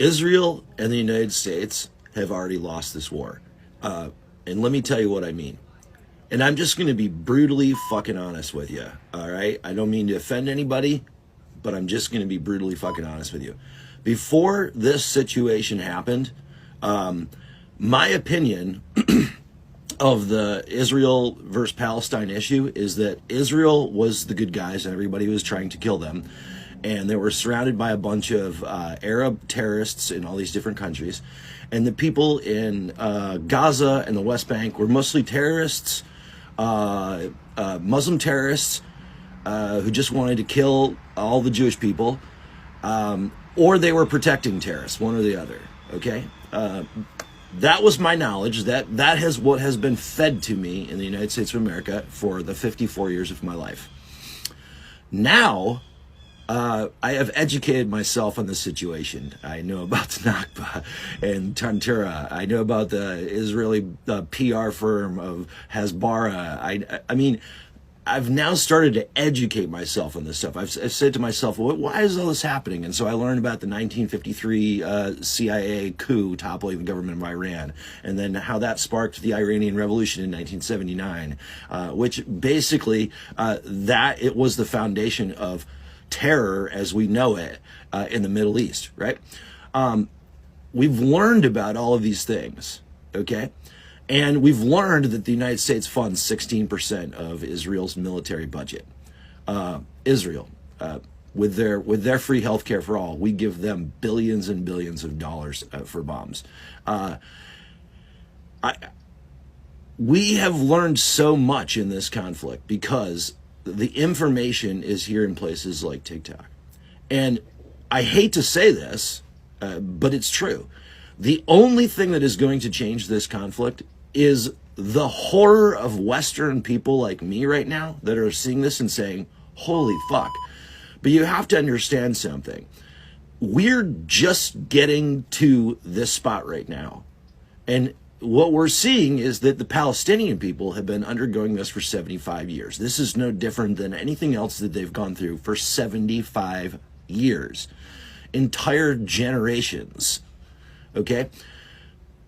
Israel and the United States have already lost this war. And let me tell you what I mean. And I'm just going to be brutally fucking honest with you. All right. I don't mean to offend anybody, but I'm just going to be brutally fucking honest with you. Before this situation happened, my opinion of the Israel versus Palestine issue is that Israel was the good guys and everybody was trying to kill them. And they were surrounded by a bunch of Arab terrorists in all these different countries. And the people in Gaza and the West Bank were mostly terrorists, Muslim terrorists, who just wanted to kill all the Jewish people, or they were protecting terrorists, one or the other, okay? That was my knowledge. That has what has been fed to me in the United States of America for the 54 years of my life. Now, I have educated myself on the situation. I know about the Nakba and Tantura. I know about the Israeli PR firm of Hasbara. I mean, I've now started to educate myself on this stuff. I've said to myself, well, why is all this happening? And so I learned about the 1953 CIA coup toppling the government of Iran, and then how that sparked the Iranian Revolution in 1979, which basically that it was the foundation of terror as we know it in the Middle East, right? We've learned about all of these things, okay? And we've learned that the United States funds 16% of Israel's military budget. Israel, with their free healthcare for all, we give them billions and billions of dollars for bombs. We have learned so much in this conflict because the information is here in places like TikTok. And I hate to say this, but it's true. The only thing that is going to change this conflict is the horror of Western people like me right now that are seeing this and saying, holy fuck. But you have to understand something. We're just getting to this spot right now. And what we're seeing is that the Palestinian people have been undergoing this for 75 years. This is no different than anything else that they've gone through for 75 years. Entire generations. Okay?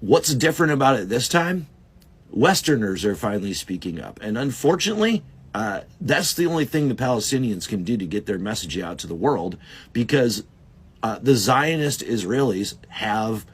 What's different about it this time? Westerners are finally speaking up. And unfortunately, that's the only thing the Palestinians can do to get their message out to the world, because the Zionist Israelis have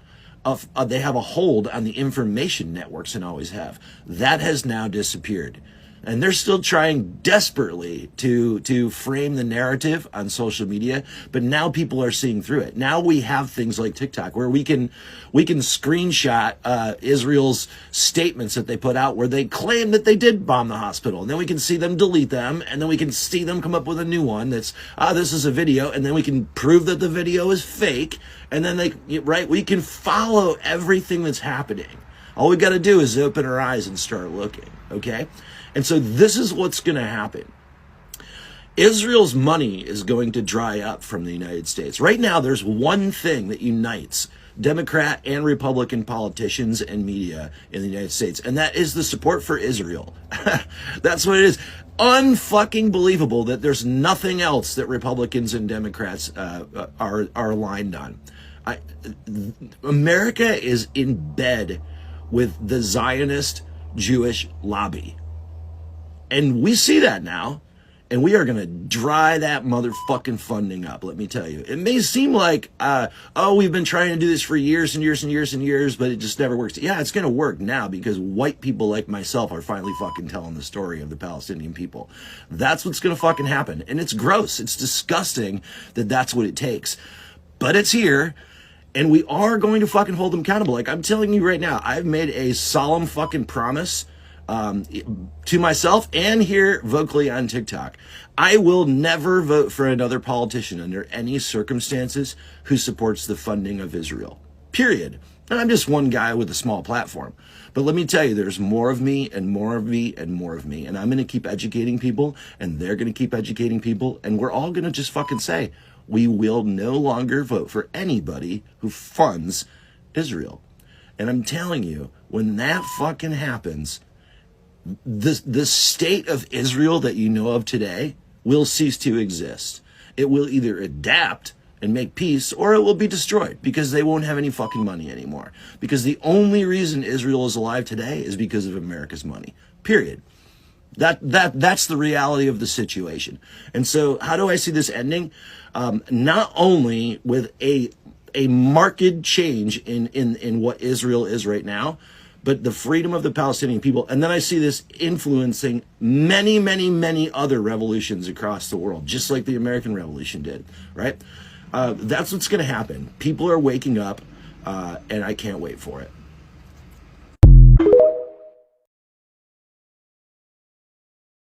they have a hold on the information networks and always have. That has now disappeared. And they're still trying desperately to frame the narrative on social media, but now people are seeing through it. Now we have things like TikTok where we can screenshot Israel's statements that they put out where they claim that they did bomb the hospital, and then we can see them delete them, and then we can see them come up with a new one that's this is a video, and then we can prove that the video is fake, and then we can follow everything that's happening. All we got to do is open our eyes and start looking, okay? And so this is what's going to happen. Israel's money is going to dry up from the United States. Right now, there's one thing that unites Democrat and Republican politicians and media in the United States, and that is the support for Israel. That's what it is. Unfucking believable that there's nothing else that Republicans and Democrats are aligned on. America is in bed with the Zionist Jewish lobby. And we see that now, and we are going to dry that motherfucking funding up, let me tell you. It may seem like, we've been trying to do this for years and years and years and years, but it just never works. Yeah, it's going to work now because white people like myself are finally fucking telling the story of the Palestinian people. That's what's going to fucking happen. And it's gross. It's disgusting that that's what it takes. But it's here. And we are going to fucking hold them accountable. Like, I'm telling you right now, I've made a solemn fucking promise to myself and here vocally on TikTok. I will never vote for another politician under any circumstances who supports the funding of Israel. Period. And I'm just one guy with a small platform. But let me tell you, there's more of me and more of me and more of me. And I'm going to keep educating people, and they're going to keep educating people. And we're all going to just fucking say, we will no longer vote for anybody who funds Israel. And I'm telling you, when that fucking happens, the state of Israel that you know of today will cease to exist. It will either adapt and make peace, or it will be destroyed because they won't have any fucking money anymore. Because the only reason Israel is alive today is because of America's money. Period. That's the reality of the situation. And so how do I see this ending? Not only with a marked change in what Israel is right now, but the freedom of the Palestinian people. And then I see this influencing many, many, many other revolutions across the world, just like the American Revolution did, right? That's what's going to happen. People are waking up, and I can't wait for it.